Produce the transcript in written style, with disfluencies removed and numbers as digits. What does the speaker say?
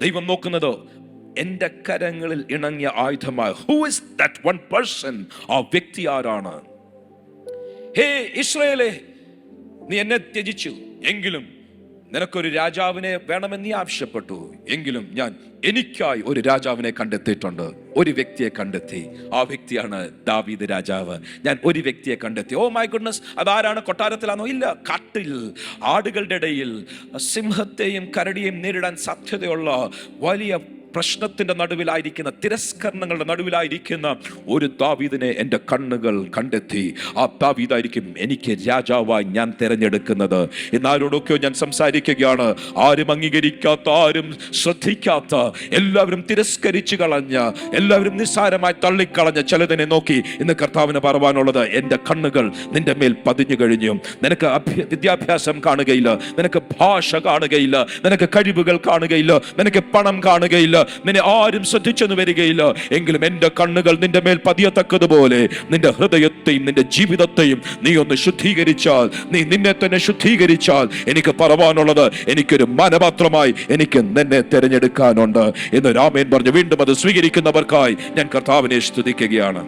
ദൈവം നോക്കുന്നത് എൻ്റെ കരങ്ങളിൽ ഇണങ്ങിയ ആയുധമായ who is that one person? ആ വ്യക്തി ആരാണ്? ഹേ ഇസ്രായേലേ, നീ എന്നെ ത്യജിച്ചു, എങ്കിലും നിനക്കൊരു രാജാവിനെ വേണമെന്ന് നീ ആവശ്യപ്പെട്ടു, എങ്കിലും ഞാൻ എനിക്കായി ഒരു രാജാവിനെ കണ്ടെത്തിയിട്ടുണ്ട്. ഒരു വ്യക്തിയെ കണ്ടെത്തി. ആ വ്യക്തിയാണ് ദാവീദ് രാജാവ്. ഞാൻ ഒരു വ്യക്തിയെ കണ്ടെത്തി. ഓ മൈ ഗുഡ്നസ്, അതാരാണ്? കൊട്ടാരത്തിലാണോ? ഇല്ല, കാട്ടിൽ ആടുകളുടെ ഇടയിൽ സിംഹത്തെയും കരടിയെയും നേരിടാൻ സാധ്യതയുള്ള വലിയ പ്രശ്നത്തിന്റെ നടുവിലായിരിക്കുന്ന, തിരസ്കരണങ്ങളുടെ നടുവിലായിരിക്കുന്ന ഒരു ദാവീദിനെ എൻ്റെ കണ്ണുകൾ കണ്ടെത്തി. ആ ദാവീദായിരിക്കും എനിക്ക് രാജാവായി ഞാൻ തിരഞ്ഞെടുക്കുന്നത്. എന്നാരോടൊക്കെയോ ഞാൻ സംസാരിക്കുകയാണ്. ആരും അംഗീകരിക്കാത്ത, ആരും ശ്രദ്ധിക്കാത്ത, എല്ലാവരും തിരസ്കരിച്ചു കളഞ്ഞ, എല്ലാവരും നിസ്സാരമായി തള്ളിക്കളഞ്ഞ ചിലതിനെ നോക്കി ഇന്ന് കർത്താവിന് പറവാനുള്ളത്, എൻ്റെ കണ്ണുകൾ നിന്റെ മേൽ പതിഞ്ഞു കഴിഞ്ഞു. നിനക്ക് വിദ്യാഭ്യാസം കാണുകയില്ല, നിനക്ക് ഭാഷ കാണുകയില്ല, നിനക്ക് കഴിവുകൾ കാണുകയില്ല, നിനക്ക് പണം കാണുകയില്ല, നിന്നെ ആരും ശ്രദ്ധിച്ചെന്ന് വരികയില്ല. എങ്കിലും എൻ്റെ കണ്ണുകൾ നിന്റെ മേൽ പതിയത്തക്കതുപോലെ നിന്റെ ഹൃദയത്തെയും നിന്റെ ജീവിതത്തെയും നീ ഒന്ന് ശുദ്ധീകരിച്ചാൽ, നീ നിന്നെ തന്നെ ശുദ്ധീകരിച്ചാൽ, എനിക്ക് പറവാനുള്ളത്, എനിക്കൊരു മനപാത്രമായി എനിക്ക് നിന്നെ തിരഞ്ഞെടുക്കാനുണ്ട് എന്ന് രാമേൻ പറഞ്ഞു. വീണ്ടും അത് സ്വീകരിക്കുന്നവർക്കായി ഞാൻ കർത്താവിനെ സ്തുതിക്കുകയാണ്.